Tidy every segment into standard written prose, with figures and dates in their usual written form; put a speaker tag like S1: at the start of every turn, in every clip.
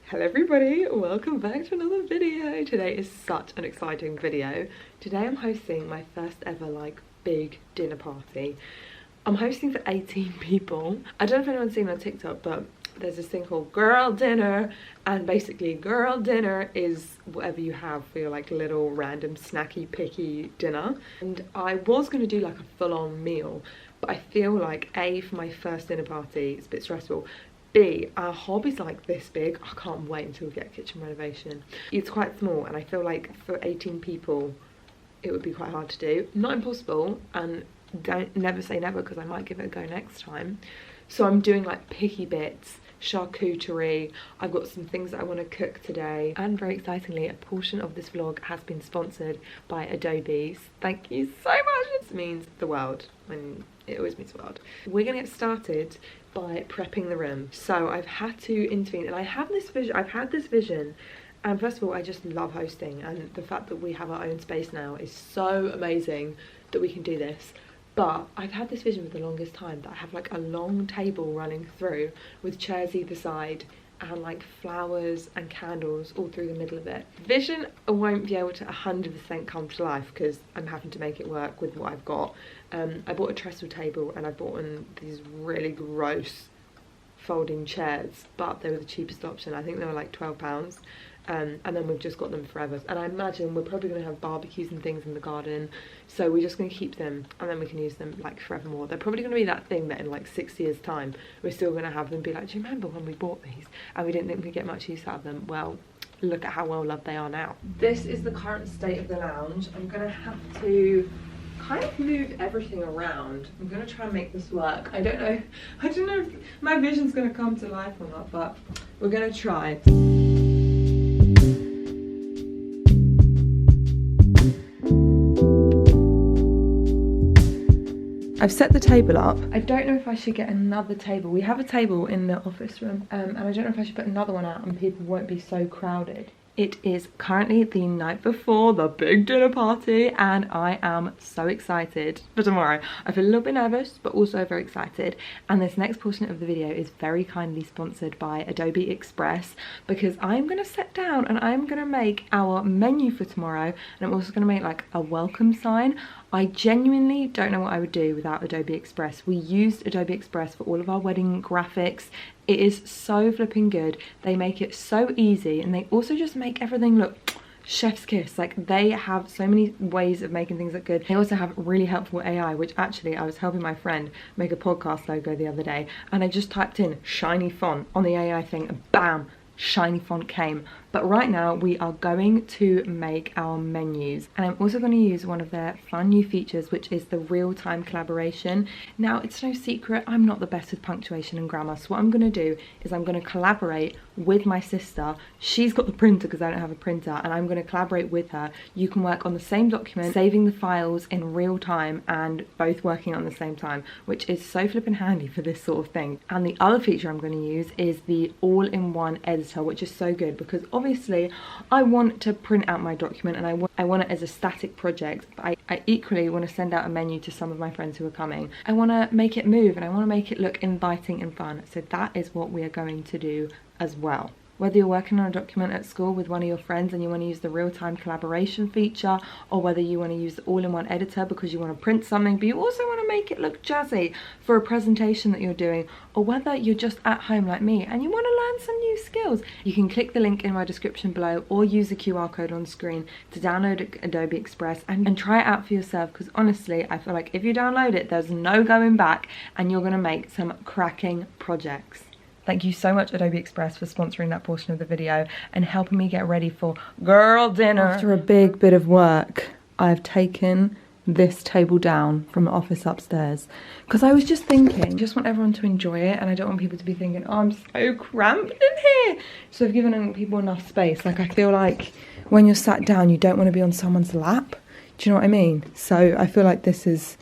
S1: Hello everybody, welcome back to another video. Today is such an exciting video. Today I'm hosting my first ever big dinner party. I'm hosting for 18 people. I don't know if anyone's seen on TikTok, but there's this thing called girl dinner, and basically girl dinner is whatever you have for your little random snacky picky dinner. And I was going to do a full-on meal, but I feel like A, for my first dinner party it's a bit stressful. B, our hob is this big. I can't wait until we get a kitchen renovation. It's quite small, and I feel like for 18 people it would be quite hard to do. Not impossible, and never say never, because I might give it a go next time. So I'm doing picky bits, charcuterie. I've got some things that I want to cook today, and very excitingly, a portion of this vlog has been sponsored by Adobe. Thank you so much. This means the world, and it always means the world. We're gonna get started by prepping the room. So I've had to intervene, and I've had this vision, and first of all, I just love hosting, and the fact that we have our own space now is so amazing that we can do this. But I've had this vision for the longest time that I have a long table running through with chairs either side and flowers and candles all through the middle of it. Vision won't be able to 100% come to life because I'm having to make it work with what I've got. I bought a trestle table, and I bought these really gross folding chairs, but they were the cheapest option. I think they were £12. And then we've just got them forever, and I imagine we're probably going to have barbecues and things in the garden, so we're just going to keep them, and then we can use them forevermore. They're probably going to be that thing that in 6 years time we're still going to have them, be do you remember when we bought these and we didn't think we'd get much use out of them? Well, look at how well loved they are now. This is the current state of the lounge. I'm going to have to kind of move everything around. I'm going to try and make this work. I don't know if my vision's going to come to life or not, but we're going to try. I've set the table up. I don't know if I should get another table. We have a table in the office room, and I don't know if I should put another one out and people won't be so crowded. It is currently the night before the big dinner party, and I am so excited for tomorrow. I feel a little bit nervous, but also very excited. And this next portion of the video is very kindly sponsored by Adobe Express, because I'm going to sit down and I'm going to make our menu for tomorrow, and I'm also going to make a welcome sign. I genuinely don't know what I would do without Adobe Express. We used Adobe Express for all of our wedding graphics. It is so flipping good. They make it so easy, and they also just make everything look chef's kiss. They have so many ways of making things look good. They also have really helpful AI, which actually I was helping my friend make a podcast logo the other day, and I just typed in shiny font on the AI thing, and bam, shiny font came. But right now we are going to make our menus, and I'm also going to use one of their fun new features, which is the real-time collaboration. Now, it's no secret I'm not the best with punctuation and grammar, so what I'm going to do is I'm going to collaborate with my sister. She's got the printer because I don't have a printer, and I'm going to collaborate with her. You can work on the same document, saving the files in real time, and both working on the same time, which is so flippin' handy for this sort of thing. And the other feature I'm going to use is the all-in-one editor, which is so good because obviously I want to print out my document, and I want it as a static project, but I equally want to send out a menu to some of my friends who are coming. I want to make it move, and I want to make it look inviting and fun, so that is what we are going to do as well. Whether you're working on a document at school with one of your friends and you want to use the real-time collaboration feature, or whether you want to use the all-in-one editor because you want to print something but you also want to make it look jazzy for a presentation that you're doing, or whether you're just at home like me and you want to learn some new skills, you can click the link in my description below or use the QR code on screen to download Adobe Express and try it out for yourself, because honestly I feel like if you download it there's no going back, and you're going to make some cracking projects. Thank you so much, Adobe Express, for sponsoring that portion of the video and helping me get ready for girl dinner. After a big bit of work, I've taken this table down from the office upstairs because I was just thinking, I just want everyone to enjoy it, and I don't want people to be thinking, oh, I'm so cramped in here. So I've given people enough space. I feel like when you're sat down, you don't want to be on someone's lap. Do you know what I mean? So I feel like this is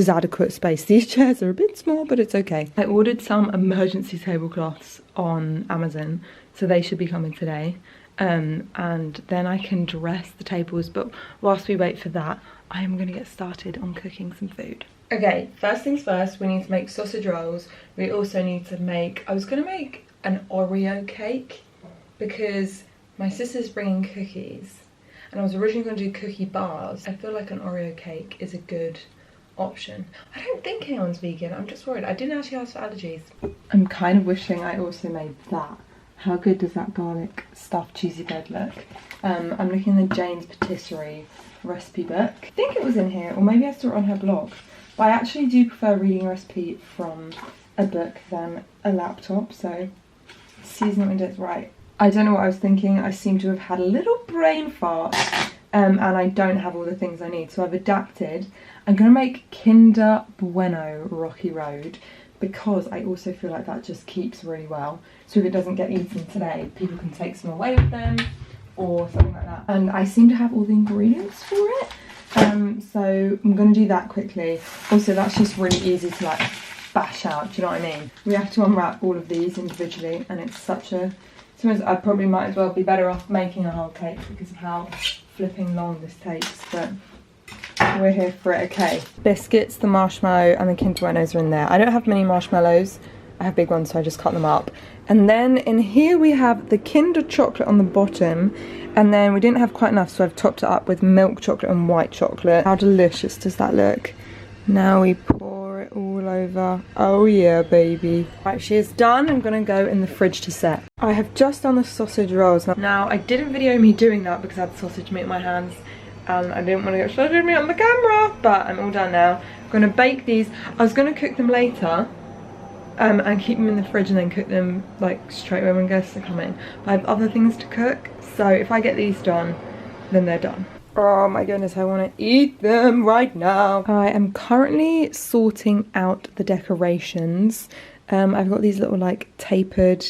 S1: adequate space. These chairs are a bit small, but it's okay. I ordered some emergency tablecloths on Amazon, so they should be coming today. And then I can dress the tables, but whilst we wait for that, I am going to get started on cooking some food. Okay, first things first, we need to make sausage rolls. We also need to make, I was going to make an Oreo cake, because my sister's bringing cookies and I was originally going to do cookie bars. I feel like an Oreo cake is a good option. I don't think anyone's vegan, I'm just worried. I didn't actually ask for allergies. I'm kind of wishing I also made that. How good does that garlic stuffed cheesy bread look? I'm looking at the Jane's Patisserie recipe book. I think it was in here, or maybe I saw it on her blog. But I actually do prefer reading a recipe from a book than a laptop, so season it is right. I don't know what I was thinking. I seem to have had a little brain fart, and I don't have all the things I need, so I've adapted. I'm gonna make Kinder Bueno Rocky Road because I also feel like that just keeps really well. So if it doesn't get eaten today, people can take some away with them or something like that. And I seem to have all the ingredients for it. So I'm gonna do that quickly. Also, that's just really easy to like bash out, do you know what I mean? We have to unwrap all of these individually, and it's such a... Sometimes I probably might as well be better off making a whole cake because of how flipping long this takes, but we're here for it. Okay. Biscuits, the marshmallow, and the Kinder Buenos are in there. I don't have many marshmallows. I have big ones, so I just cut them up. And then in here we have the Kinder chocolate on the bottom, and then we didn't have quite enough, so I've topped it up with milk chocolate and white chocolate. How delicious does that look? Now we pour it all over. Oh yeah, baby. Right, she is done. I'm gonna go in the fridge to set. I have just done the sausage rolls. Now, I didn't video me doing that because I had sausage meat in my hands and I didn't want to get sausage meat on the camera, but I'm all done now. I'm gonna bake these. I was gonna cook them later and keep them in the fridge and then cook them like straight away when guests are coming. But I have other things to cook, so if I get these done, then they're done. Oh my goodness, I want to eat them right now. I am currently sorting out the decorations. I've got these little like tapered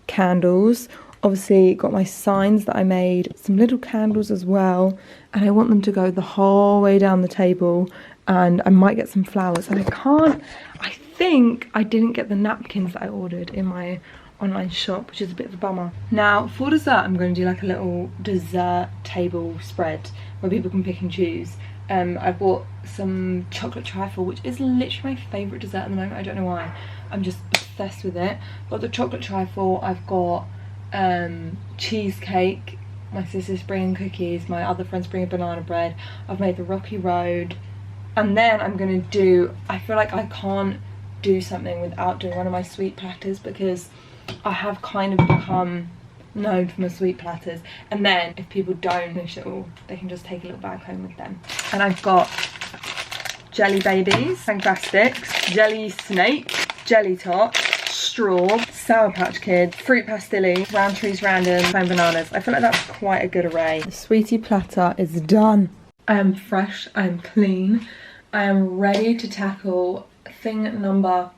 S1: candles. Obviously got my signs that I made, some little candles as well, and I want them to go the whole way down the table, and I might get some flowers. And I think I didn't get the napkins that I ordered in my online shop, which is a bit of a bummer. Now for dessert, I'm going to do like a little dessert table spread where people can pick and choose. I bought some chocolate trifle, which is literally my favourite dessert at the moment. I don't know why, I'm just obsessed with it. Got the chocolate trifle, I've got cheesecake, my sister's bringing cookies, my other friend's bringing banana bread, I've made the Rocky Road, and then I'm going to do, I feel like I can't do something without doing one of my sweet platters because I have kind of become known for my sweet platters, and then if people don't finish it all, they can just take a little bag home with them. And I've got jelly babies, fantastics, jelly snake, jelly tot, straw, Sour Patch Kids, fruit pastilli, round trees random, and bananas. I feel like that's quite a good array. The sweetie platter is done. I am fresh, I am clean, I am ready to tackle thing number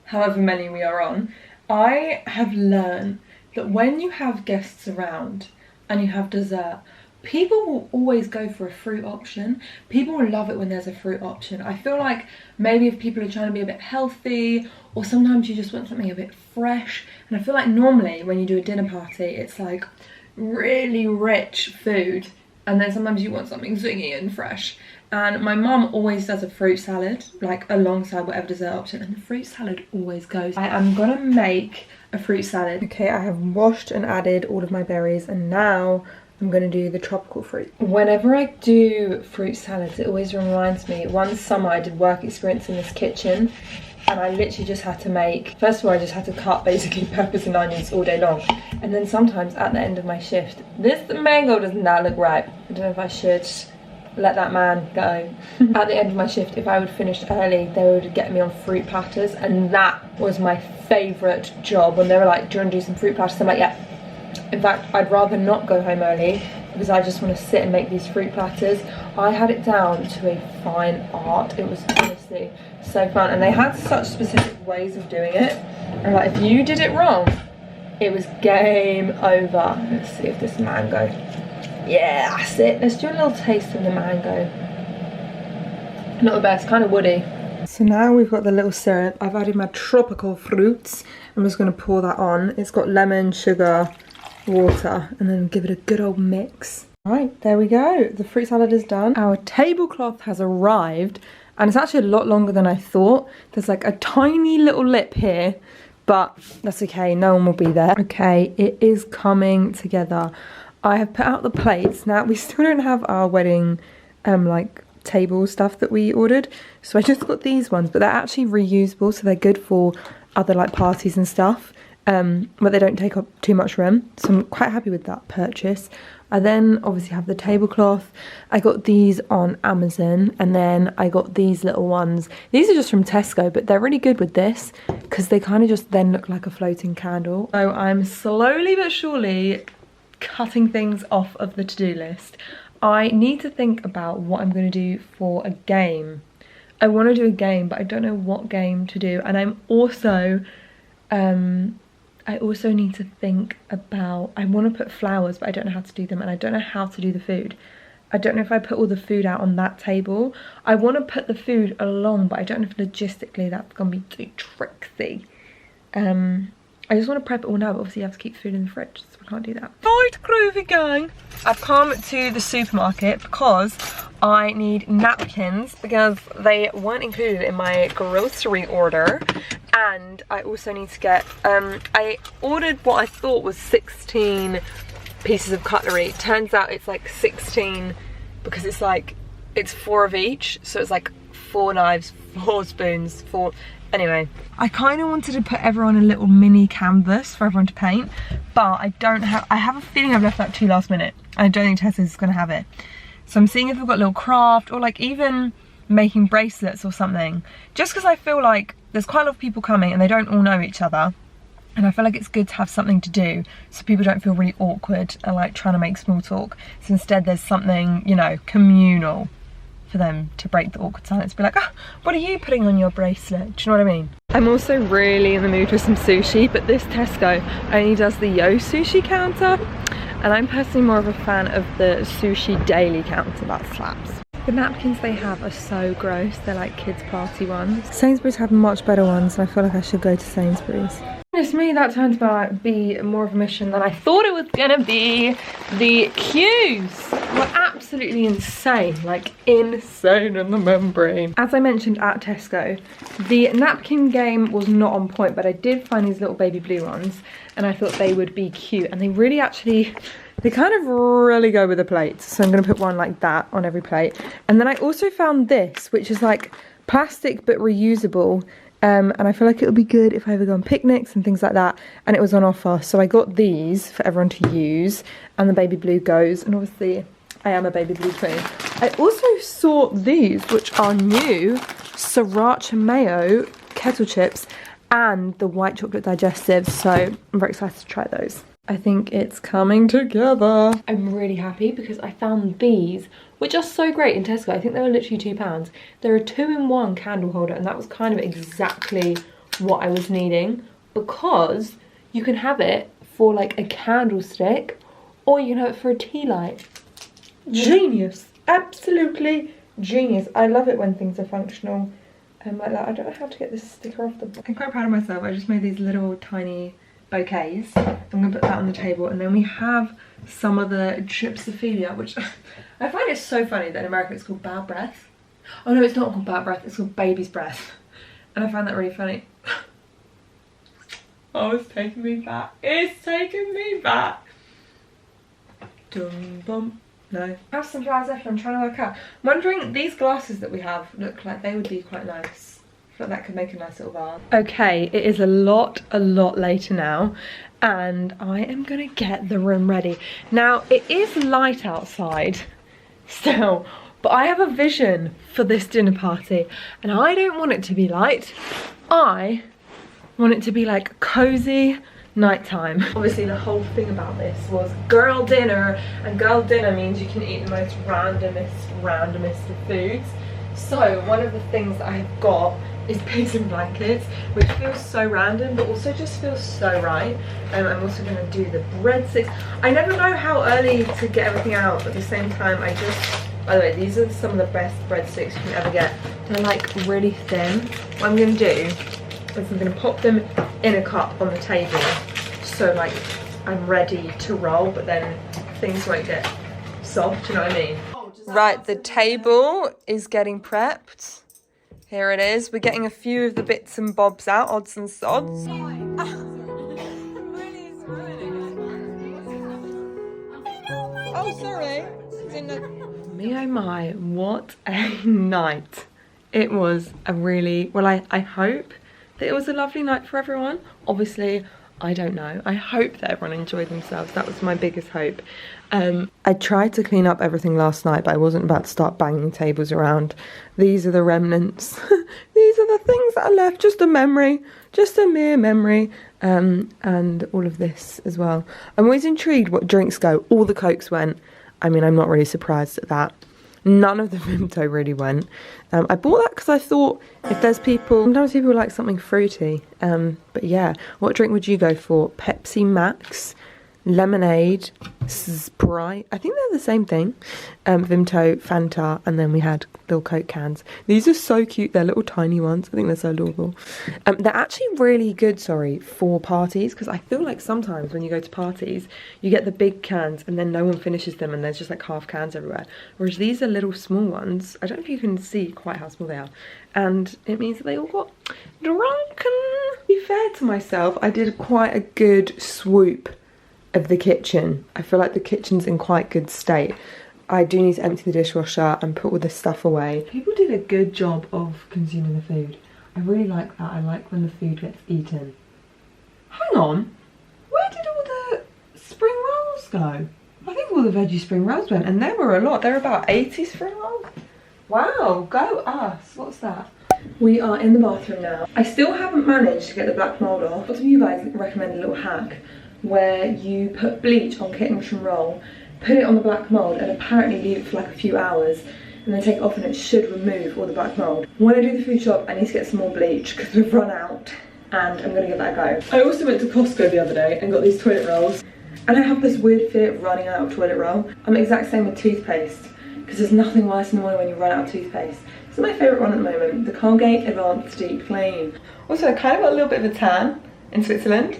S1: however many we are on. I have learned that when you have guests around and you have dessert, people will always go for a fruit option. People will love it when there's a fruit option. I feel like maybe if people are trying to be a bit healthy, or sometimes you just want something a bit fresh, and I feel like normally when you do a dinner party, it's like really rich food, and then sometimes you want something zingy and fresh. And my mum always does a fruit salad, like alongside whatever dessert option, and the fruit salad always goes. I am gonna make a fruit salad. Okay, I have washed and added all of my berries, and now I'm gonna do the tropical fruit. Whenever I do fruit salads, it always reminds me, one summer I did work experience in this kitchen, and I literally just had to make, first of all I just had to cut basically peppers and onions all day long, and then sometimes at the end of my shift, this mango does not look right. I don't know if I should let that man go. At the end of my shift, if I would finish early, they would get me on fruit platters, and that was my favourite job. When they were like, do you want to do some fruit platters? I'm like, yeah. In fact, I'd rather not go home early because I just want to sit and make these fruit platters. I had it down to a fine art. It was honestly so fun, and they had such specific ways of doing it, and like if you did it wrong, it was game over. Let's see if this mango, yeah, that's it. Let's do a little taste of the mango. Not the best, kind of woody. So now we've got the little syrup. I've added my tropical fruits. I'm just going to pour that on. It's got lemon, sugar, water, and then give it a good old mix. Right, there we go. The fruit salad is done. Our tablecloth has arrived, and it's actually a lot longer than I thought. There's like a tiny little lip here, but that's okay, no one will be there. Okay, it is coming together. I have put out the plates. Now, we still don't have our wedding, like, table stuff that we ordered. So I just got these ones, but they're actually reusable, so they're good for other, like, parties and stuff. But they don't take up too much room. So I'm quite happy with that purchase. I then obviously have the tablecloth. I got these on Amazon, and then I got these little ones. These are just from Tesco, but they're really good with this because they kind of just then look like a floating candle. So I'm slowly but surely cutting things off of the to-do list. I need to think about what I'm going to do for a game. I want to do a game, but I don't know what game to do. And I'm also I also need to think about, I want to put flowers, but I don't know how to do them, and I don't know how to do the food. I don't know if I put all the food out on that table. I want to put the food along, but I don't know if logistically that's going to be too tricksy. I just want to prep it all now, but obviously you have to keep food in the fridge, so I can't do that. Right, groovy gang. I've come to the supermarket because I need napkins because they weren't included in my grocery order. And I also need to get, I ordered what I thought was 16 pieces of cutlery. Turns out it's like 16 because it's like, it's 4 of each. So it's like 4 knives, 4 spoons, 4, anyway. I kind of wanted to put everyone a little mini canvas for everyone to paint, but I have a feeling I've left that too last minute. I don't think Tessa's gonna have it. So I'm seeing if we've got a little craft or like even making bracelets or something. Just because I feel like there's quite a lot of people coming and they don't all know each other. And I feel like it's good to have something to do so people don't feel really awkward and like trying to make small talk. So instead there's something, you know, communal for them to break the awkward silence. Be like, ah, what are you putting on your bracelet? Do you know what I mean? I'm also really in the mood for some sushi, but this Tesco only does the Yo sushi counter. And I'm personally more of a fan of the sushi daily counter. That slaps. The napkins they have are so gross. They're like kids party ones. Sainsbury's have much better ones, and I feel like I should go to Sainsbury's. Goodness me, that turned out to be more of a mission than I thought it was gonna be. The queues were absolutely insane, like insane in the membrane. As I mentioned at Tesco, the napkin game was not on point, but I did find these little baby blue ones, and I thought they would be cute, and they really actually, they kind of really go with the plates. So I'm gonna put one like that on every plate. And then I also found this, which is like plastic but reusable. And I feel like it'll be good if I ever go on picnics and things like that. And it was on offer, so I got these for everyone to use. And the baby blue goes, and obviously I am a baby blue twin. I also saw these, which are new, sriracha mayo kettle chips and the white chocolate digestives. So I'm very excited to try those. I think it's coming together. I'm really happy because I found these, which are so great in Tesco. I think they were literally £2. They're a 2-in-1 candle holder, and that was kind of exactly what I was needing, because you can have it for like a candlestick, or you can have it for a tea light. Genius, absolutely genius. I love it when things are functional like that. I don't know how to get this sticker off the box. I'm quite proud of myself. I just made these little tiny bouquets. I'm gonna put that on the table, and then we have some of the Gypsophilia, which I find it so funny that in America it's called bad breath. Oh no, it's not called bad breath, it's called baby's breath. And I find that really funny. Oh, it's taking me back. It's taking me back. Dum bum. No. I have some flowers left, I'm trying to work out. I'm wondering, these glasses that we have look like they would be quite nice. I feel like that could make a nice little vase. Okay, it is a lot later now, and I am gonna get the room ready. Now, it is light outside still, but I have a vision for this dinner party, and I don't want it to be light. I want it to be like cozy nighttime. Obviously the whole thing about this was girl dinner, and girl dinner means you can eat the most randomest of foods. So one of the things that I've got is pigs in blankets, which feels so random but also just feels so right. I'm also going to do the breadsticks. I never know how early to get everything out, but at the same time I just, by the way, these are some of the best breadsticks you can ever get. They're like really thin. What I'm going to do is I'm going to pop them in a cup on the table, so like I'm ready to roll, but then things won't get soft, you know what I mean? Right, the table is getting prepped. Here it is. We're getting a few of the bits and bobs out, odds and sods. Oh, sorry. Me oh my, what a night. It was a really, well, I hope that it was a lovely night for everyone. Obviously, I don't know. I hope that everyone enjoyed themselves. That was my biggest hope. I tried to clean up everything last night, but I wasn't about to start banging tables around. These are the remnants. These are the things that are left. Just a memory. Just a mere memory. And all of this as well. I'm always intrigued what drinks go. All the Cokes went. I mean, I'm not really surprised at that. None of the Vimto really went. I bought that because I thought if there's people, sometimes people like something fruity. But yeah, what drink would you go for? Pepsi Max, lemonade, Sprite. I think they're the same thing. Vimto, Fanta, and then we had little Coke cans. These are so cute. They're little tiny ones. I think they're so adorable. They're actually really good, for parties, because I feel like sometimes when you go to parties, you get the big cans and then no one finishes them and there's just like half cans everywhere. Whereas these are little small ones. I don't know if you can see quite how small they are. And it means that they all got drunken. To be fair to myself, I did quite a good swoop of the kitchen. I feel like the kitchen's in quite good state. I do need to empty the dishwasher and put all this stuff away. People did a good job of consuming the food. I really like that. I like when the food gets eaten. Hang on, where did all the spring rolls go? I think all the veggie spring rolls went, and there were a lot. There were about 80 spring rolls. Wow, go us. What's that? We are in the bathroom now. I still haven't managed to get the black mold off. What do you guys recommend a little hack where you put bleach on kitten mushroom roll, put it on the black mold, and apparently leave it for like a few hours, and then take it off, and it should remove all the black mold. When I do the food shop, I need to get some more bleach because we've run out, and I'm gonna give that a go. I also went to Costco the other day and got these toilet rolls, and I have this weird fear of running out of toilet roll. I'm the exact same with toothpaste, because there's nothing worse in the morning when you run out of toothpaste. This is my favourite one at the moment, the Colgate Advanced Deep Clean. Also, I kind of got a little bit of a tan in Switzerland.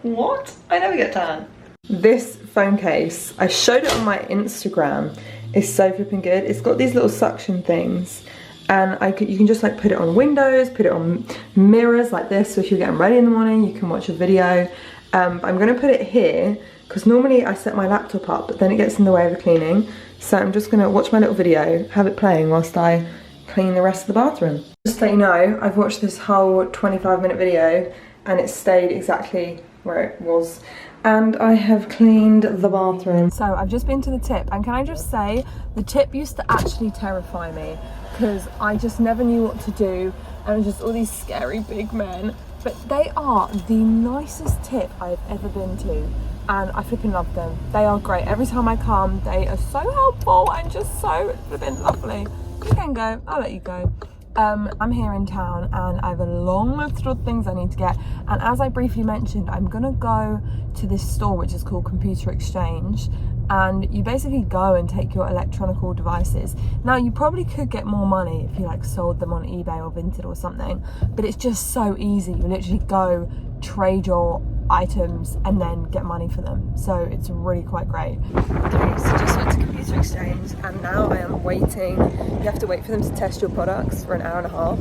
S1: What? I never get tan. This phone case, I showed it on my Instagram, is so flipping good. It's got these little suction things, and you can just like put it on windows, put it on mirrors like this, so if you're getting ready in the morning, you can watch a video. I'm gonna put it here, because normally I set my laptop up, but then it gets in the way of the cleaning. So I'm just gonna watch my little video, have it playing whilst I clean the rest of the bathroom. Just to let you know, I've watched this whole 25-minute video, and it stayed exactly where it was, and I have cleaned the bathroom. So I've just been to the tip, and can I just say, the tip used to actually terrify me because I just never knew what to do, and it was just all these scary big men, but they are the nicest tip I've ever been to, and I flipping love them. They are great. Every time I come, they are so helpful and just so flipping lovely. You can go, I'll let you go. I'm here in town and I have a long list of things I need to get, and as I briefly mentioned, I'm gonna go to this store which is called Computer Exchange, and you basically go and take your electronical devices. Now you probably could get more money if you like sold them on eBay or Vinted or something, but it's just so easy. You literally go, trade your items and then get money for them, so it's really quite great. Okay, so just went to Computer Exchange and now I am waiting. You have to wait for them to test your products for an hour and a half,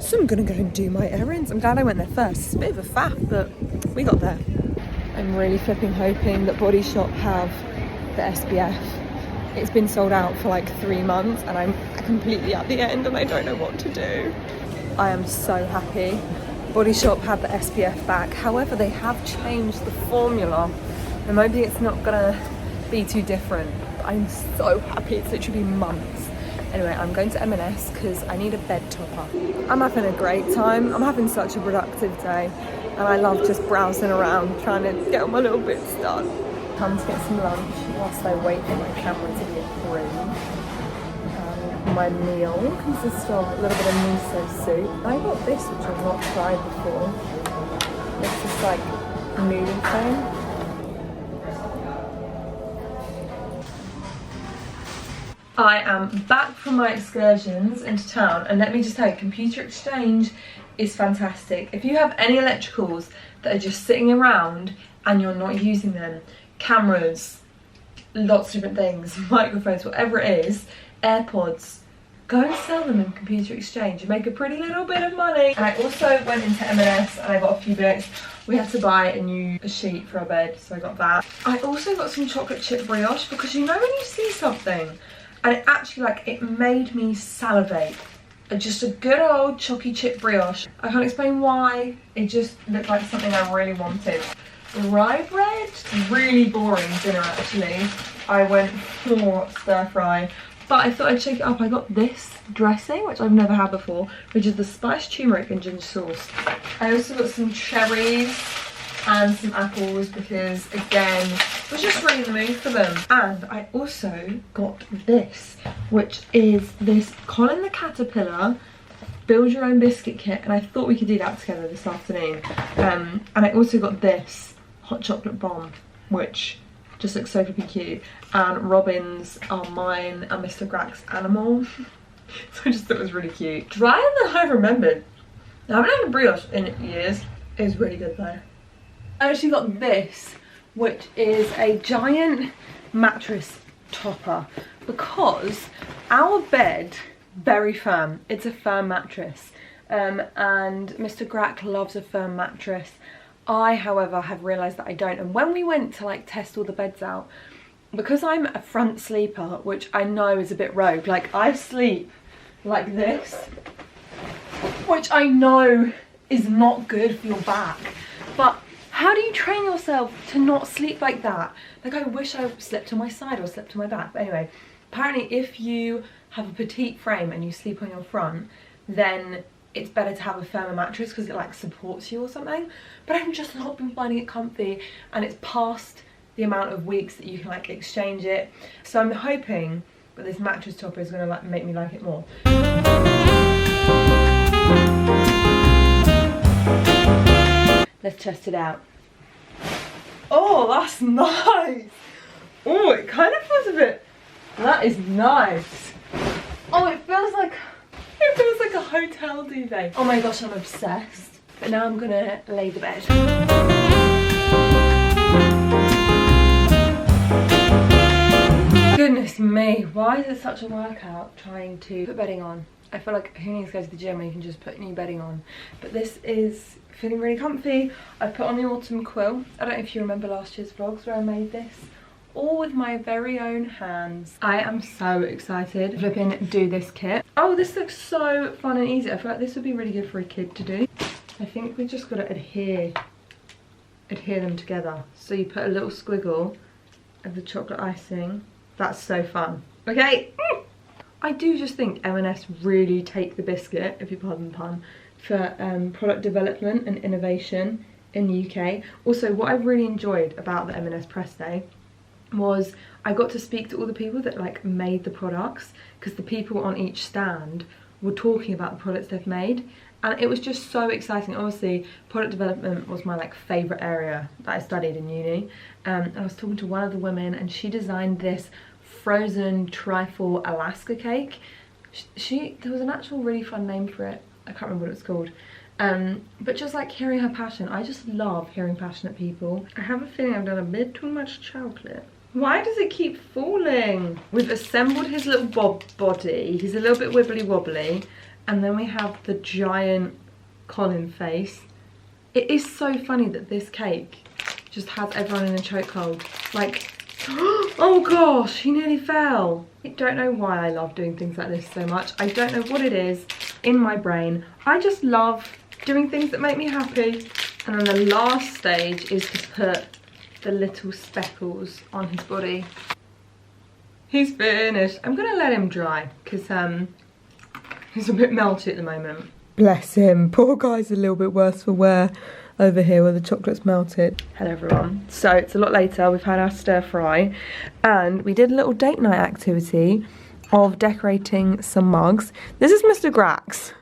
S1: so I'm gonna go and do my errands. I'm glad I went there first. It's a bit of a faff, but we got there. I'm really flipping hoping that Body Shop have the SPF. It's been sold out for like 3 months and I'm completely at the end and I don't know what to do. I am so happy Body Shop had the SPF back. However, they have changed the formula and maybe it's not gonna be too different. But I'm so happy. It's literally been months. Anyway, I'm going to M&S because I need a bed topper. I'm having a great time. I'm having such a productive day and I love just browsing around trying to get all my little bits done. Come to get some lunch whilst I wait for my camera to be approved. My meal consists of a little bit of miso soup. I got this, which I've not tried before. It's just like noodle thing. I am back from my excursions into town, and let me just tell you, Computer Exchange is fantastic. If you have any electricals that are just sitting around and you're not using them, cameras, lots of different things, microphones, whatever it is, AirPods, go and sell them in computer exchange and make a pretty little bit of money. And I also went into M&S and I got a few bits. We had to buy a new sheet for our bed, so I got that. I also got some chocolate chip brioche because you know when you see something and it actually, like, it made me salivate. Just a good old chocolate chip brioche. I can't explain why, it just looked like something I really wanted. Rye bread, really boring dinner actually. I went for stir fry, but I thought I'd shake it up. I got this dressing, which I've never had before, which is the spiced turmeric and ginger sauce. I also got some cherries and some apples because, again, I was just really in the mood for them. And I also got this, which is this Colin the Caterpillar build your own biscuit kit, and I thought we could do that together this afternoon. And I also got this hot chocolate bomb, which just looks so flipping cute. And robins are mine and Mr. Grack's animal. So I just thought it was really cute. Drier than I remembered. I haven't had a brioche in years. It was really good though. I actually got this, which is a giant mattress topper, because our bed, very firm. It's a firm mattress. And Mr. Grack loves a firm mattress. I, however, have realised that I don't. And when we went to like test all the beds out, because I'm a front sleeper, which I know is a bit rogue, like I sleep like this, which I know is not good for your back. But how do you train yourself to not sleep like that? Like, I wish I slept on my side or slept on my back. But anyway, apparently if you have a petite frame and you sleep on your front, then it's better to have a firmer mattress because it like supports you or something. But I've just not been finding it comfy, and it's past the amount of weeks that you can like exchange it. So I'm hoping that this mattress topper is gonna like make me like it more. Let's test it out. Oh, that's nice. Oh, it kind of feels a bit, that is nice. Oh, it feels like a hotel duvet. Oh my gosh, I'm obsessed. But now I'm gonna lay the bed. Goodness me, why is it such a workout trying to put bedding on? I feel like who needs to go to the gym when you can just put new bedding on? But this is feeling really comfy. I put on the autumn quill. I don't know if you remember last year's vlogs where I made this. All with my very own hands. I am so excited to flipping do this kit. Oh, this looks so fun and easy. I feel like this would be really good for a kid to do. I think we just gotta adhere them together. So you put a little squiggle of the chocolate icing. That's so fun. Okay. I do just think M&S really take the biscuit, if you pardon the pun, for product development and innovation in the UK. Also, what I really enjoyed about the M&S press day was I got to speak to all the people that like made the products, because the people on each stand were talking about the products they've made, and it was just so exciting. Obviously, product development was my like favourite area that I studied in uni. I was talking to one of the women, and she designed this frozen trifle Alaska cake. There was an actual really fun name for it. I can't remember what it's called. But just like hearing her passion, I just love hearing passionate people. I have a feeling I've done a bit too much chocolate. Why does it keep falling? We've assembled his little bob body. He's a little bit wibbly wobbly. And then we have the giant Colin face. It is so funny that this cake just has everyone in a chokehold. Like, oh gosh, he nearly fell. I don't know why I love doing things like this so much. I don't know what it is in my brain. I just love doing things that make me happy. And then the last stage is to put the little speckles on his body. He's finished. I'm gonna let him dry because he's a bit melty at the moment. Bless him. Poor guy's a little bit worse for wear over here where the chocolate's melted. Hello everyone. So it's a lot later. We've had our stir fry and we did a little date night activity of decorating some mugs. This is Mr. Grack's.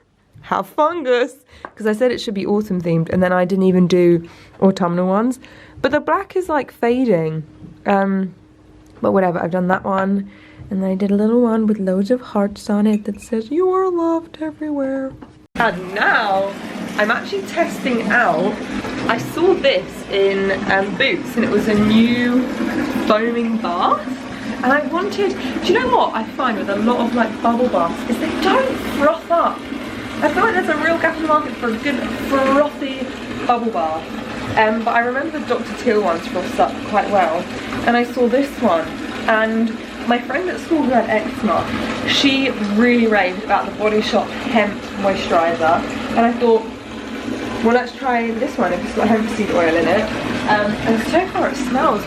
S1: Have fungus, because I said it should be autumn themed and then I didn't even do autumnal ones. But the black is like fading. But whatever, I've done that one. And then I did a little one with loads of hearts on it that says, "You are loved everywhere." And now I'm actually testing out, I saw this in Boots, and it was a new foaming bath. And I wanted, do you know what I find with a lot of like bubble baths is they don't froth up. I feel like there's a real gap in the market for a good frothy bubble bath. But I remember Dr. Teal ones froths up quite well. And I saw this one, and my friend at school who had eczema, she really raved about the Body Shop hemp moisturiser. And I thought, well, let's try this one if it's got hemp seed oil in it. And so far it smells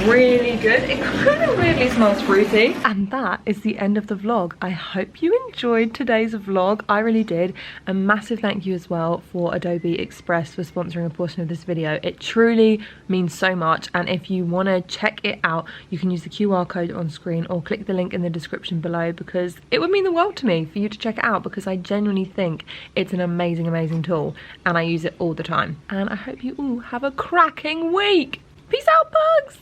S1: really good. It kind of weirdly smells fruity. And that is the end of the vlog. I hope you enjoyed today's vlog. I really did. A massive thank you as well for Adobe Express for sponsoring a portion of this video. It truly means so much, and if you want to check it out, you can use the QR code on screen or click the link in the description below, because it would mean the world to me for you to check it out, because I genuinely think it's an amazing tool and I use it all the time. And I hope you all have a cracking week. Peace out, bugs!